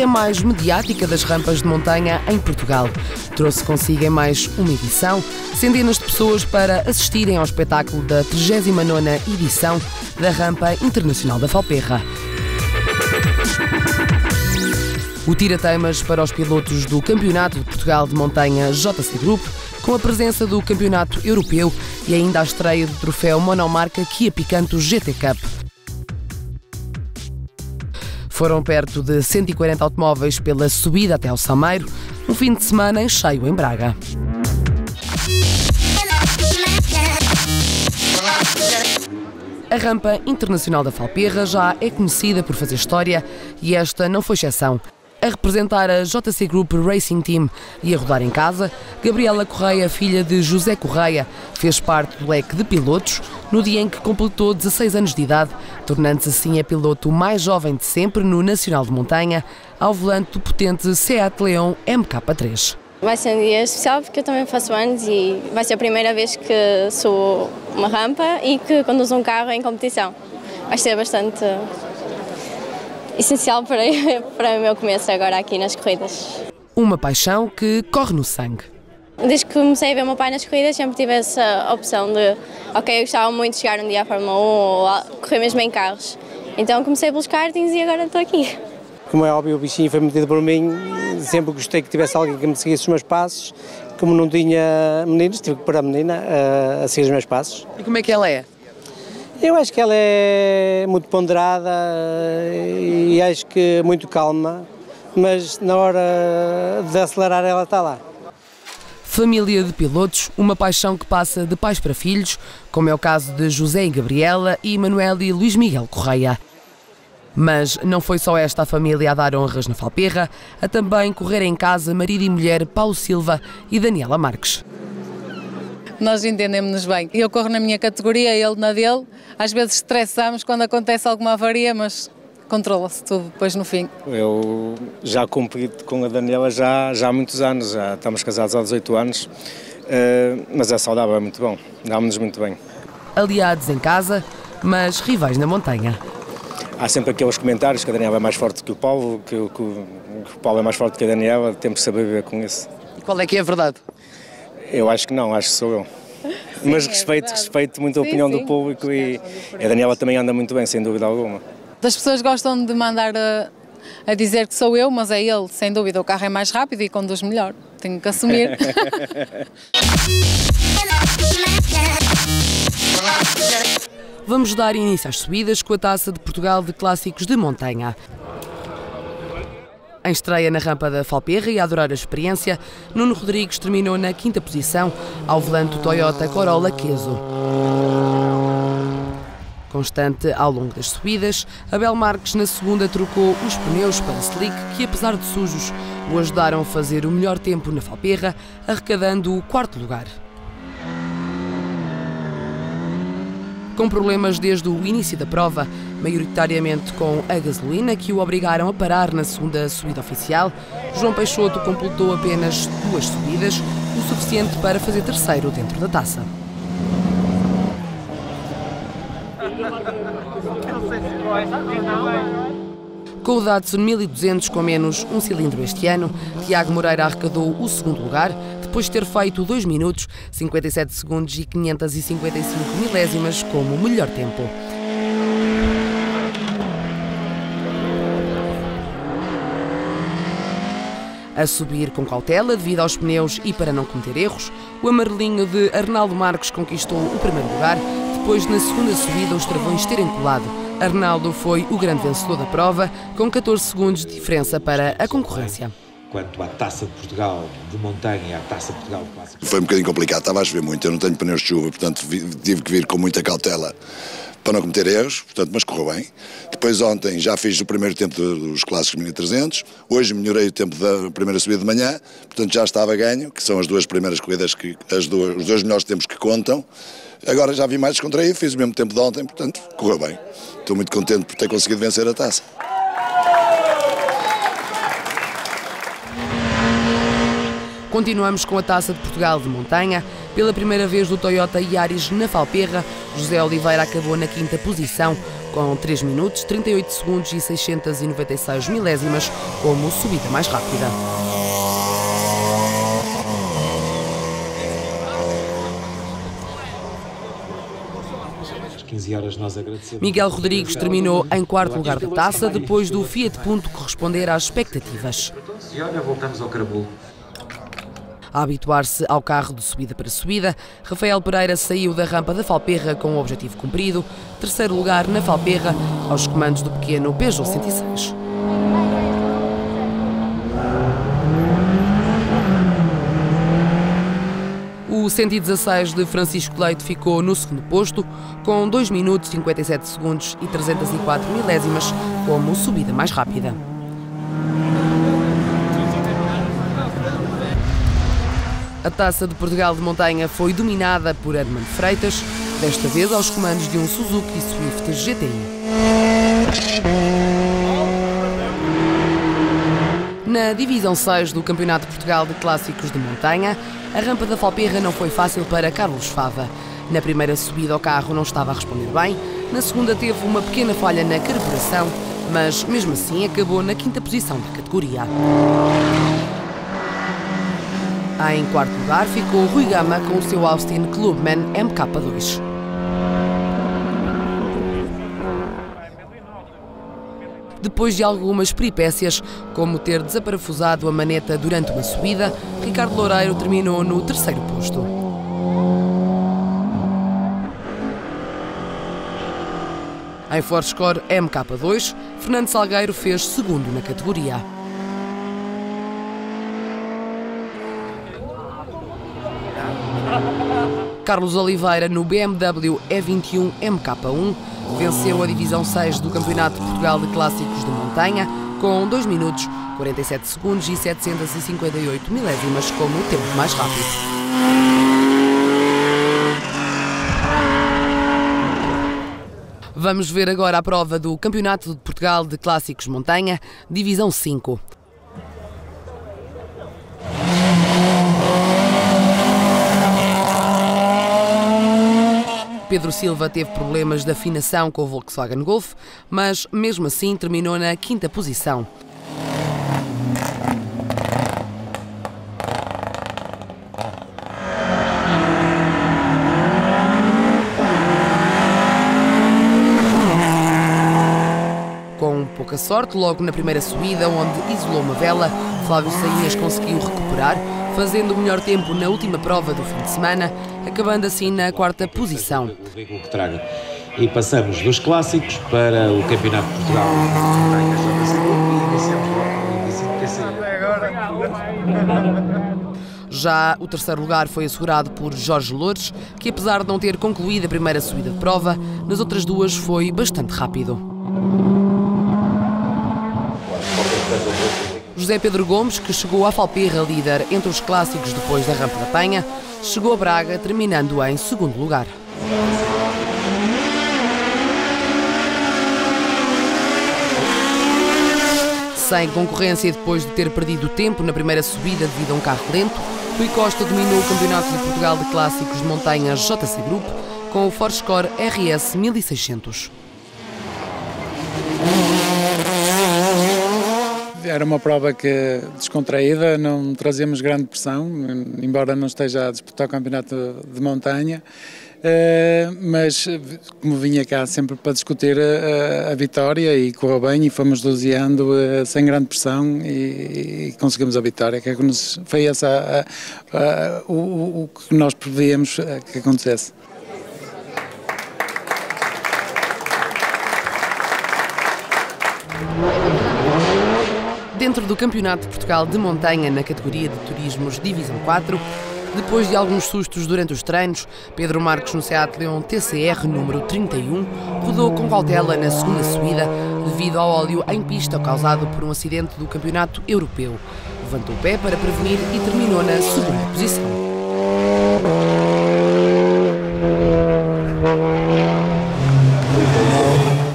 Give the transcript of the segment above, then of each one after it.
mais mediática das rampas de montanha em Portugal. Trouxe consigo em mais uma edição centenas de pessoas para assistirem ao espetáculo da 39ª edição da Rampa Internacional da Falperra. O tira-teimas para os pilotos do Campeonato de Portugal de Montanha JC Group, com a presença do Campeonato Europeu e ainda a estreia do troféu monomarca Kia Picanto GT Cup. Foram perto de 140 automóveis pela subida até ao Salmeiro, um fim de semana em cheio em Braga. A Rampa Internacional da Falperra já é conhecida por fazer história e esta não foi exceção. A representar a JC Group Racing Team e a rodar em casa, Gabriela Correia, filha de José Correia, fez parte do leque de pilotos no dia em que completou 16 anos de idade, tornando-se assim a piloto mais jovem de sempre no Nacional de Montanha, ao volante do potente Seat Leon MK3. Vai ser um dia especial porque eu também faço anos e vai ser a primeira vez que sou uma rampa e que conduzo um carro em competição. Vai ser bastante essencial para o meu começo agora aqui nas corridas. Uma paixão que corre no sangue. Desde que comecei a ver o meu pai nas corridas sempre tive essa opção de, ok, eu gostava muito de chegar um dia à Fórmula 1 ou correr mesmo em carros. Então comecei pelos kartings e agora estou aqui. Como é óbvio, o bichinho foi metido por mim, sempre gostei que tivesse alguém que me seguisse os meus passos. Como não tinha meninos, tive que pôr a menina a seguir os meus passos. E como é que ela é? Eu acho que ela é muito ponderada e acho que muito calma, mas na hora de acelerar ela está lá. Família de pilotos, uma paixão que passa de pais para filhos, como é o caso de José e Gabriela e Manuel e Luís Miguel Correia. Mas não foi só esta a família a dar honras na Falperra, a também correr em casa marido e mulher Paulo Silva e Daniela Marques. Nós entendemos-nos bem. Eu corro na minha categoria, ele na dele. Às vezes estressamos quando acontece alguma avaria, mas controla-se tudo depois no fim. Eu já compito com a Daniela já há muitos anos, já estamos casados há 18 anos, mas é saudável, é muito bom, dá-nos muito bem. Aliados em casa, mas rivais na montanha. Há sempre aqueles comentários que a Daniela é mais forte que o Paulo, que o Paulo é mais forte que a Daniela, temos que saber viver com isso. E qual é que é a verdade? Eu acho que não, acho que sou eu. Sim, mas respeito muito a opinião do público e a Daniela também anda muito bem, sem dúvida alguma. As pessoas gostam de mandar a dizer que sou eu, mas é ele, sem dúvida. O carro é mais rápido e conduz melhor. Tenho que assumir. Vamos dar início às subidas com a Taça de Portugal de Clássicos de Montanha. Em estreia na rampa da Falperra e a adorar a experiência, Nuno Rodrigues terminou na 5ª posição ao volante do Toyota Corolla Queso. Constante ao longo das subidas, Abel Marques na segunda trocou os pneus para slick que, apesar de sujos, o ajudaram a fazer o melhor tempo na Falperra, arrecadando o 4º lugar. Com problemas desde o início da prova, maioritariamente com a gasolina, que o obrigaram a parar na segunda subida oficial, João Peixoto completou apenas 2 subidas, o suficiente para fazer terceiro dentro da taça. Com o Datsun 1200 com menos um cilindro este ano, Tiago Moreira arrecadou o 2º lugar, depois de ter feito 2 minutos, 57 segundos e 555 milésimas como o melhor tempo. A subir com cautela devido aos pneus e para não cometer erros, o amarelinho de Arnaldo Marques conquistou o 1º lugar, depois na segunda subida os travões terem colado. Arnaldo foi o grande vencedor da prova, com 14 segundos de diferença para a concorrência. Quanto à Taça de Portugal de Montanha e à Taça de Portugal de Clássicos. Foi um bocadinho complicado, estava a chover muito, eu não tenho pneus de chuva, portanto tive que vir com muita cautela para não cometer erros, portanto, mas correu bem. Depois ontem já fiz o primeiro tempo dos Clássicos 1300, hoje melhorei o tempo da primeira subida de manhã, portanto já estava ganho, que são as 2 primeiras corridas, os 2 melhores tempos que contam. Agora já vim mais descontraído, fiz o mesmo tempo de ontem, portanto, correu bem. Estou muito contente por ter conseguido vencer a taça. Continuamos com a Taça de Portugal de Montanha. Pela primeira vez do Toyota Yaris na Falperra, José Oliveira acabou na 5ª posição, com 3 minutos, 38 segundos e 696 milésimas como subida mais rápida. Miguel Rodrigues terminou em 4º lugar da taça, depois do Fiat Punto corresponder às expectativas. Voltamos ao caramulo. A habituar-se ao carro de subida para subida, Rafael Pereira saiu da rampa da Falperra com o objetivo cumprido, 3º lugar na Falperra, aos comandos do pequeno Peugeot 106. O 116 de Francisco Leite ficou no 2º posto, com 2 minutos, 57 segundos e 304 milésimas como subida mais rápida. A Taça de Portugal de Montanha foi dominada por Edmund Freitas, desta vez aos comandos de um Suzuki Swift GTI. Na Divisão 6 do Campeonato de Portugal de Clássicos de Montanha, a rampa da Falperra não foi fácil para Carlos Fava. Na primeira subida ao carro não estava a responder bem, na segunda teve uma pequena falha na carburação, mas mesmo assim acabou na 5ª posição da categoria. Em 4º lugar ficou Rui Gama com o seu Austin Clubman MK2. Depois de algumas peripécias, como ter desaparafusado a maneta durante uma subida, Ricardo Loureiro terminou no 3º posto. Em Forscore MK2, Fernando Salgueiro fez 2º na categoria. Carlos Oliveira, no BMW E21 MK1, venceu a Divisão 6 do Campeonato de Portugal de Clássicos de Montanha com 2 minutos, 47 segundos e 758 milésimas como o tempo mais rápido. Vamos ver agora a prova do Campeonato de Portugal de Clássicos Montanha, Divisão 5. Pedro Silva teve problemas de afinação com o Volkswagen Golf, mas mesmo assim terminou na 5ª posição. Com pouca sorte, logo na primeira subida, onde isolou uma vela, Flávio Sainhas conseguiu recuperar, fazendo o melhor tempo na última prova do fim de semana, acabando assim na 4ª posição. E passamos dos clássicos para o Campeonato de Portugal. Já o 3º lugar foi assegurado por Jorge Loures, que apesar de não ter concluído a primeira subida de prova, nas outras duas foi bastante rápido. José Pedro Gomes, que chegou à Falperra líder entre os clássicos depois da Rampa da Penha, chegou a Braga terminando em 2º lugar. Sem concorrência e depois de ter perdido tempo na primeira subida devido a um carro lento, Rui Costa dominou o Campeonato de Portugal de Clássicos de Montanha JC Group com o Forscore RS 1600. Era uma prova descontraída, não trazíamos grande pressão, embora não esteja a disputar o campeonato de montanha, mas como vinha cá sempre para discutir a vitória e correu bem e fomos doseando sem grande pressão e conseguimos a vitória, que foi essa o que nós prevíamos que acontecesse. Dentro do Campeonato de Portugal de Montanha na categoria de Turismos Divisão 4, depois de alguns sustos durante os treinos, Pedro Marques no Seat Leon TCR número 31 rodou com cautela na segunda subida devido ao óleo em pista causado por um acidente do Campeonato Europeu. Levantou o pé para prevenir e terminou na 2ª posição.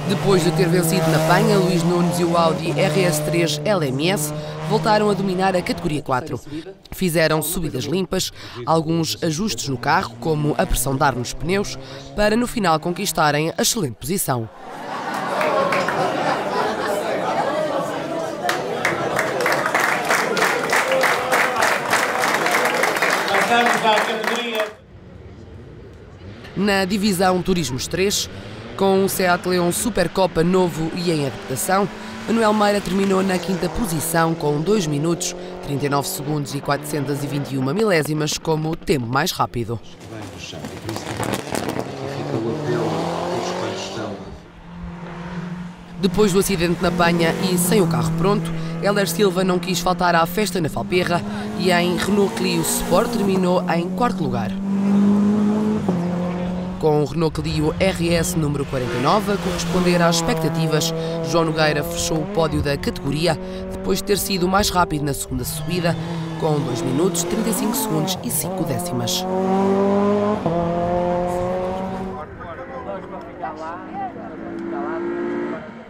Depois de de ter vencido na Penha, Luís Nunes e o Audi RS3 LMS voltaram a dominar a categoria 4. Fizeram subidas limpas, alguns ajustes no carro, como a pressão de ar nos pneus, para no final conquistarem a excelente posição. Na divisão Turismos 3, com um Seat Leon Supercopa novo e em adaptação, Manuel Meira terminou na quinta posição com 2 minutos, 39 segundos e 421 milésimas como o tempo mais rápido. Depois do acidente na Penha e sem o carro pronto, Heller Silva não quis faltar à festa na Falperra e em Renault Clio Sport terminou em 4º lugar. Com o Renault Clio RS número 49 a corresponder às expectativas, João Nogueira fechou o pódio da categoria depois de ter sido o mais rápido na segunda subida, com 2 minutos, 35 segundos e 5 décimas.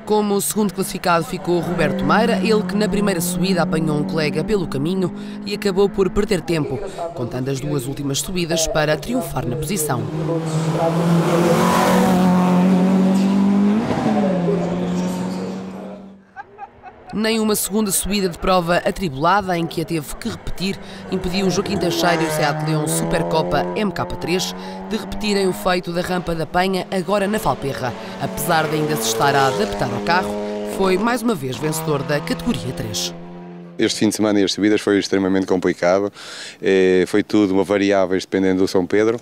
Como segundo classificado ficou Roberto Meira, ele que na primeira subida apanhou um colega pelo caminho e acabou por perder tempo, contando as 2 últimas subidas para triunfar na posição. Nem uma segunda subida de prova atribulada, em que a teve que repetir, impediu Joaquim Teixeira e o Seat Leon Supercopa MK3 de repetirem o feito da rampa da Penha agora na Falperra. Apesar de ainda se estar a adaptar ao carro, foi mais uma vez vencedor da categoria 3. Este fim de semana e as subidas foi extremamente complicado, foi tudo uma variáveis dependendo do São Pedro.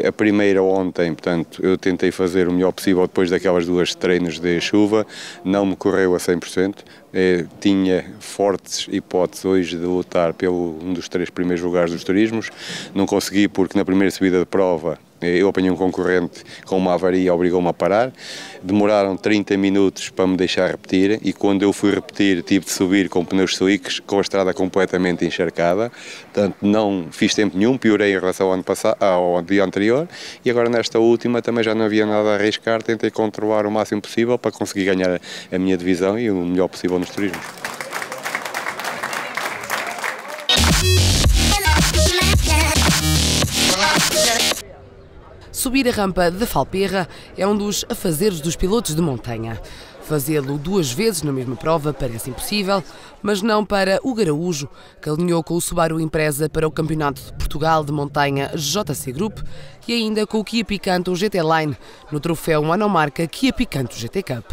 A primeira ontem, portanto, eu tentei fazer o melhor possível depois daquelas 2 treinos de chuva, não me correu a 100%, tinha fortes hipóteses hoje de lutar pelo um dos 3 primeiros lugares dos turismos, não consegui porque na primeira subida de prova eu apanhei um concorrente com uma avaria, obrigou-me a parar, demoraram 30 minutos para me deixar repetir e quando eu fui repetir tive de subir com pneus slicks, com a estrada completamente encharcada, portanto não fiz tempo nenhum, piorei em relação ao ano passado, ao dia anterior e agora nesta última também já não havia nada a arriscar, tentei controlar o máximo possível para conseguir ganhar a minha divisão e o melhor possível nos turismos. Subir a rampa da Falperra é um dos afazeres dos pilotos de montanha. Fazê-lo 2 vezes na mesma prova parece impossível, mas não para o Garaújo, que alinhou com o Subaru Impreza para o Campeonato de Portugal de Montanha JC Group e ainda com o Kia Picanto GT Line no troféu monomarca Kia Picanto GT Cup.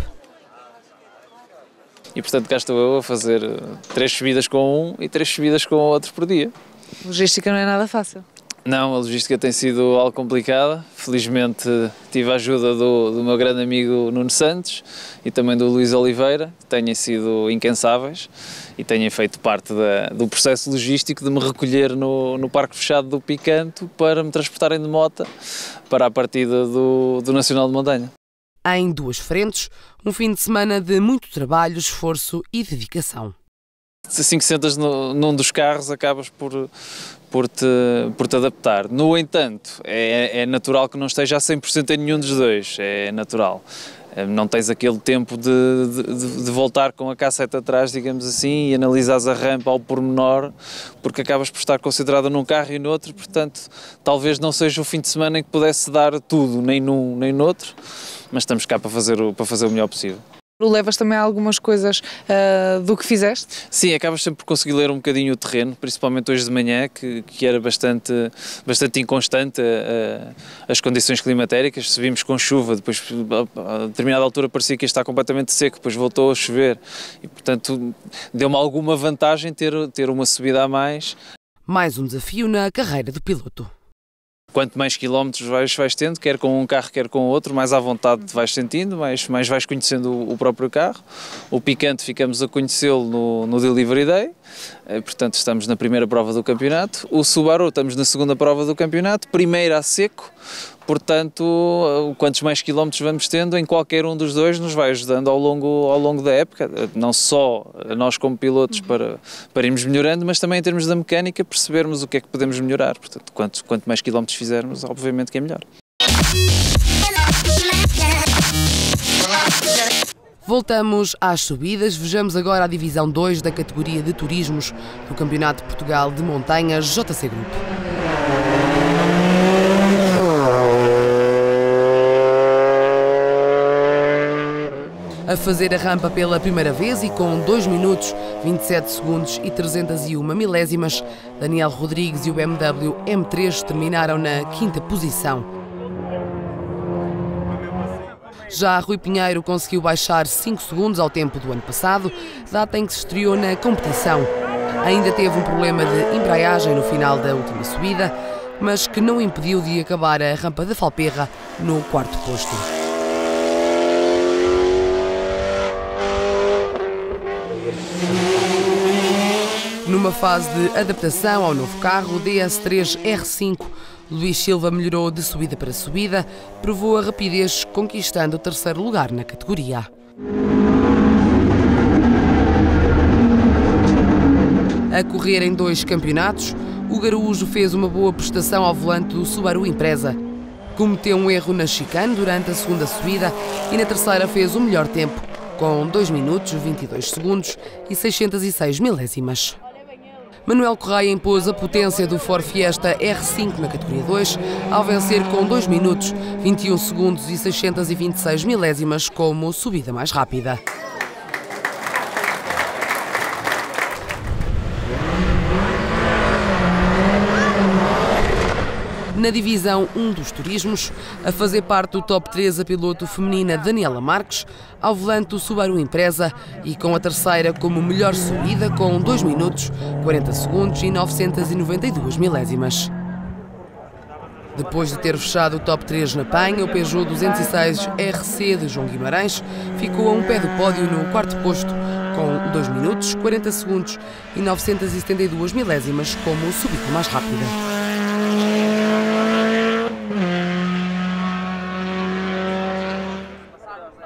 E portanto cá estou eu a fazer 3 subidas com um e 3 subidas com o outro por dia. Logística não é nada fácil. Não, a logística tem sido algo complicada. Felizmente tive a ajuda do meu grande amigo Nuno Santos e também do Luís Oliveira, que têm sido incansáveis e têm feito parte do processo logístico de me recolher no parque fechado do Picanto para me transportarem de moto para a partida do Nacional de Montanha. Em 2 frentes, um fim de semana de muito trabalho, esforço e dedicação. Assim que sentas num dos carros acabas por te adaptar. No entanto, é natural que não esteja a 100% em nenhum dos dois, é natural. Não tens aquele tempo de voltar com a cassete atrás, digamos assim, e analisares a rampa ao pormenor, porque acabas por estar concentrado num carro e no outro, portanto, talvez não seja o fim de semana em que pudesse dar tudo, nem num nem no outro, mas estamos cá para fazer o melhor possível. Levas também algumas coisas do que fizeste? Sim, acabas sempre por conseguir ler um bocadinho o terreno, principalmente hoje de manhã, que era bastante inconstante as condições climatéricas. Se vimos com chuva, depois a determinada altura parecia que ia estar completamente seco, depois voltou a chover e, portanto, deu-me alguma vantagem ter uma subida a mais. Mais um desafio na carreira do piloto. Quanto mais quilómetros vais tendo, quer com um carro, quer com outro, mais à vontade te vais sentindo, mais vais conhecendo o próprio carro. O Picanto ficamos a conhecê-lo no Delivery Day, portanto estamos na primeira prova do campeonato. O Subaru estamos na segunda prova do campeonato, primeira a seco, portanto quantos mais quilómetros vamos tendo, em qualquer um dos dois nos vai ajudando ao longo da época, não só nós como pilotos para irmos melhorando, mas também em termos da mecânica percebermos o que é que podemos melhorar, portanto quanto mais quilómetros fizermos, obviamente que é melhor. Voltamos às subidas, vejamos agora a divisão 2 da categoria de turismos do Campeonato de Portugal de Montanha JC Group. A fazer a rampa pela primeira vez e com 2 minutos, 27 segundos e 301 milésimas, Daniel Rodrigues e o BMW M3 terminaram na 5ª posição. Já Rui Pinheiro conseguiu baixar 5 segundos ao tempo do ano passado, data em que se estreou na competição. Ainda teve um problema de embreagem no final da última subida, mas que não impediu de acabar a rampa da Falperra no 4º posto. Numa fase de adaptação ao novo carro, o DS3 R5, Luís Silva melhorou de subida para subida, provou a rapidez, conquistando o 3º lugar na categoria. A correr em 2 campeonatos, o garujo fez uma boa prestação ao volante do Subaru Impreza. Cometeu um erro na chicane durante a 2ª subida e na 3ª fez o melhor tempo, com 2 minutos, 22 segundos e 606 milésimas. Manuel Correia impôs a potência do Ford Fiesta R5 na categoria 2, ao vencer com 2 minutos, 21 segundos e 626 milésimas como subida mais rápida. Na divisão 1 dos turismos, a fazer parte do top 3 a piloto feminina Daniela Marques, ao volante do Subaru Impreza e com a 3ª como melhor subida com 2 minutos, 40 segundos e 992 milésimas. Depois de ter fechado o top 3 na Penha, o Peugeot 206 RC de João Guimarães ficou a um pé do pódio no 4º posto, com 2 minutos, 40 segundos e 972 milésimas como subida mais rápida.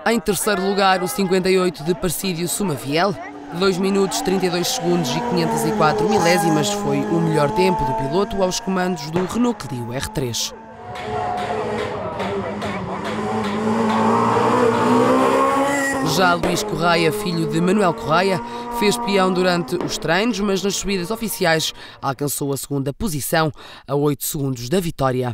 Em 3º lugar, o 58 de Parcídio Sumaviel, 2 minutos, 32 segundos e 504 milésimas foi o melhor tempo do piloto aos comandos do Renault Clio R3. Já Luís Correia, filho de Manuel Correia, fez peão durante os treinos, mas nas subidas oficiais alcançou a 2ª posição, a 8 segundos da vitória.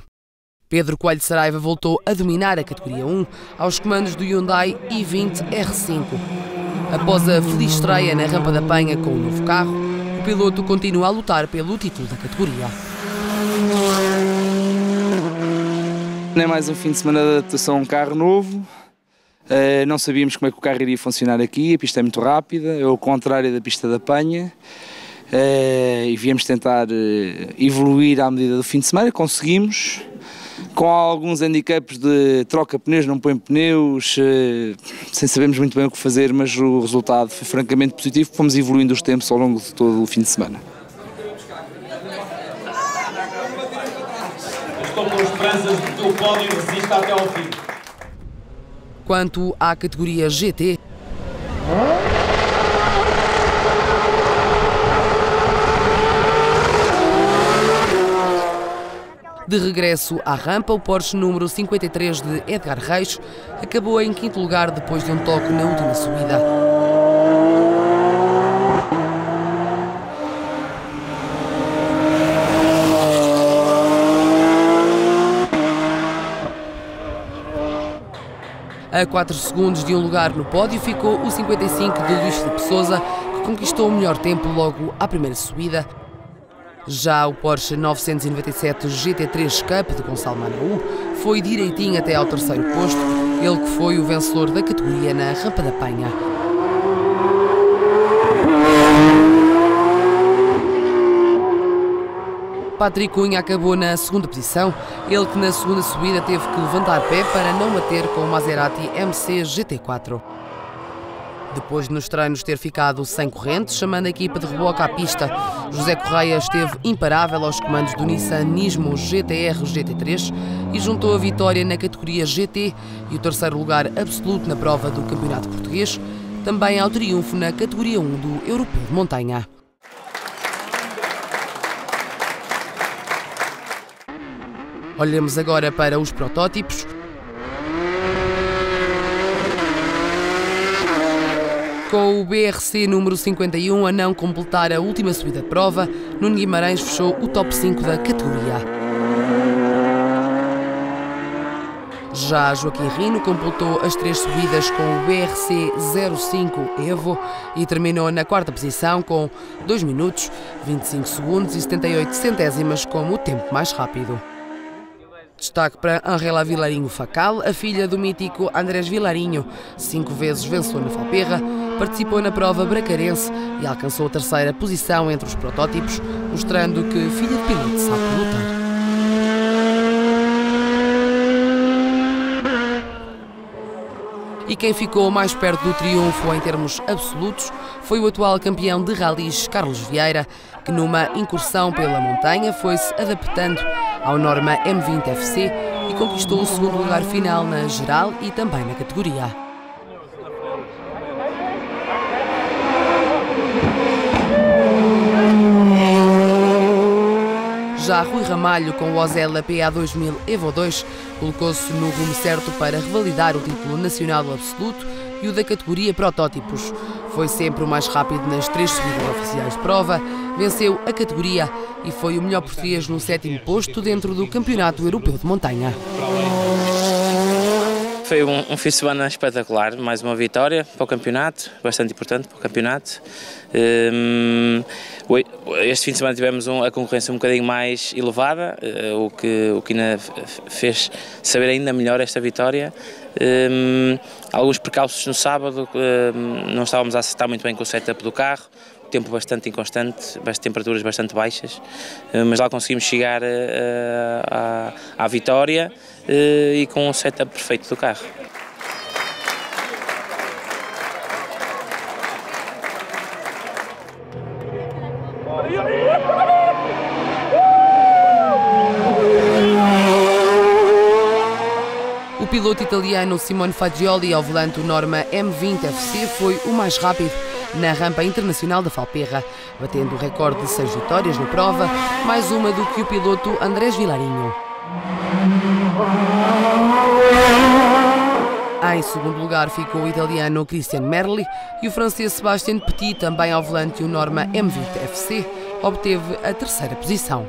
Pedro Coelho Saraiva voltou a dominar a categoria 1 aos comandos do Hyundai i20 R5. Após a feliz estreia na Rampa da Penha com o novo carro, o piloto continua a lutar pelo título da categoria. É mais um fim de semana de adaptação a um carro novo. Não sabíamos como é que o carro iria funcionar aqui, a pista é muito rápida, é o contrário da pista da Penha. E viemos tentar evoluir à medida do fim de semana, conseguimos. Com alguns handicaps de troca pneus, não põe pneus, sem sabermos muito bem o que fazer, mas o resultado foi francamente positivo, fomos evoluindo os tempos ao longo de todo o fim de semana. Estou com esperanças de que o pódio resista até ao fim. Quanto à categoria GT, de regresso à rampa, o Porsche número 53 de Edgar Reis acabou em 5º lugar depois de um toque na última subida. A 4 segundos de um lugar no pódio ficou o 55 de Luís Filipe Sousa, que conquistou o melhor tempo logo à primeira subida. Já o Porsche 997 GT3 Cup de Gonçalo Manaú foi direitinho até ao 3º posto, ele que foi o vencedor da categoria na Rampa da Penha. Patrick Cunha acabou na 2ª posição, ele que na 2ª subida teve que levantar pé para não bater com o Maserati MC GT4. Depois de nos treinos ter ficado sem corrente, chamando a equipa de reboque à pista, José Correia esteve imparável aos comandos do Nissan Nismo GT-R GT3 e juntou a vitória na categoria GT e o 3º lugar absoluto na prova do Campeonato Português, também ao triunfo na categoria 1 do Europeu de Montanha. Olhamos agora para os protótipos. Com o BRC número 51 a não completar a última subida de prova, Nuno Guimarães fechou o top 5 da categoria. Já Joaquim Rino completou as 3 subidas com o BRC 05 Evo e terminou na 4ª posição com 2 minutos, 25 segundos e 78 centésimas como o tempo mais rápido. Destaque para Angela Vilarinho Facal, a filha do mítico Andrés Vilarinho, 5 vezes vencedor na Falperra, participou na prova bracarense e alcançou a 3ª posição entre os protótipos, mostrando que filha de piloto sabe lutar. E quem ficou mais perto do triunfo em termos absolutos foi o atual campeão de ralis Carlos Vieira, que numa incursão pela montanha foi-se adaptando ao norma M20 FC e conquistou o 2º lugar final na geral e também na categoria. Já Rui Ramalho, com o Ozella PA2000 Evo 2, colocou-se no rumo certo para revalidar o título nacional absoluto e o da categoria protótipos. Foi sempre o mais rápido nas 3 subidas oficiais de prova, venceu a categoria e foi o melhor português no 7º posto dentro do Campeonato Europeu de Montanha. Foi um fim de semana espetacular, mais uma vitória para o campeonato, bastante importante para o campeonato. Este fim de semana tivemos a concorrência um bocadinho mais elevada, o que ainda fez saber ainda melhor esta vitória. Alguns percalços no sábado, não estávamos a acertar muito bem com o setup do carro, tempo bastante inconstante, temperaturas bastante baixas, mas lá conseguimos chegar à vitória e com o setup perfeito do carro. O piloto italiano Simone Fagioli, ao volante do Norma M20 FC, foi o mais rápido na rampa internacional da Falperra, batendo o recorde de 6 vitórias na prova, mais uma do que o piloto Andrés Vilarinho. Em 2º lugar ficou o italiano Christian Merli e o francês Sébastien Petit, também ao volante do Norma M20 FC, obteve a 3ª posição.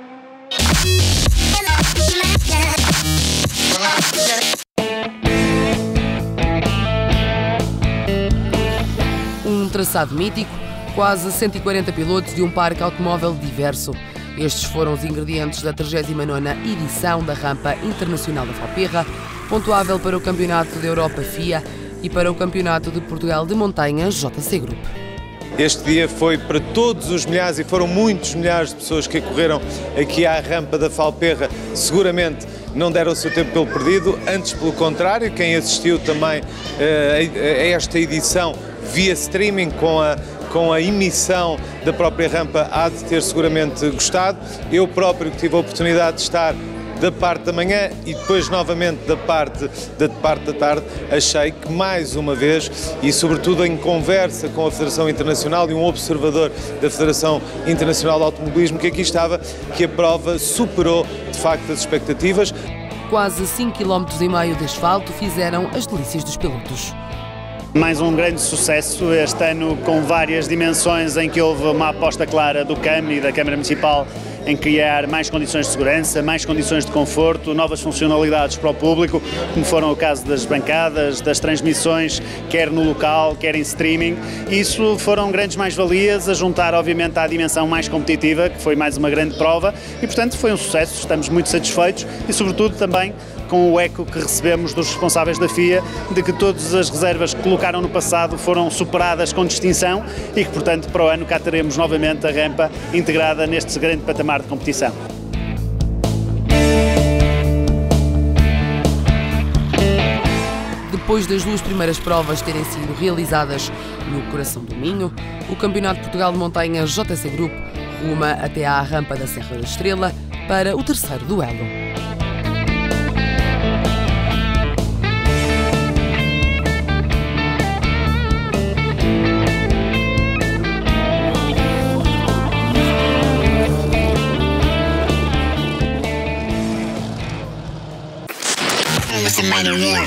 Um traçado mítico, quase 140 pilotos de um parque automóvel diverso. Estes foram os ingredientes da 39ª edição da Rampa Internacional da Falperra, pontuável para o Campeonato da Europa FIA e para o Campeonato de Portugal de Montanha JC Group. Este dia foi para todos os milhares, e foram muitos milhares de pessoas que correram aqui à Rampa da Falperra. Seguramente não deram o seu tempo pelo perdido, antes pelo contrário, quem assistiu também a esta edição via streaming com a emissão da própria rampa há de ter seguramente gostado. Eu próprio que tive a oportunidade de estar da parte da manhã e depois novamente da parte da tarde, achei que mais uma vez, e sobretudo em conversa com a Federação Internacional e um observador da Federação Internacional de Automobilismo, que aqui estava, que a prova superou de facto as expectativas. Quase 5,5 km de asfalto fizeram as delícias dos pilotos. Mais um grande sucesso este ano, com várias dimensões, em que houve uma aposta clara do CAM e da Câmara Municipal em criar mais condições de segurança, mais condições de conforto, novas funcionalidades para o público, como foram o caso das bancadas, das transmissões, quer no local, quer em streaming. Isso foram grandes mais-valias, a juntar obviamente à dimensão mais competitiva, que foi mais uma grande prova, e portanto foi um sucesso, estamos muito satisfeitos e sobretudo também com o eco que recebemos dos responsáveis da FIA, de que todas as reservas que colocaram no passado foram superadas com distinção e que, portanto, para o ano cá teremos novamente a rampa integrada neste grande patamar de competição. Depois das 2 primeiras provas terem sido realizadas no coração do Minho, o Campeonato de Portugal de Montanha JC Group ruma até à rampa da Serra da Estrela para o 3º duelo. With the money, yeah.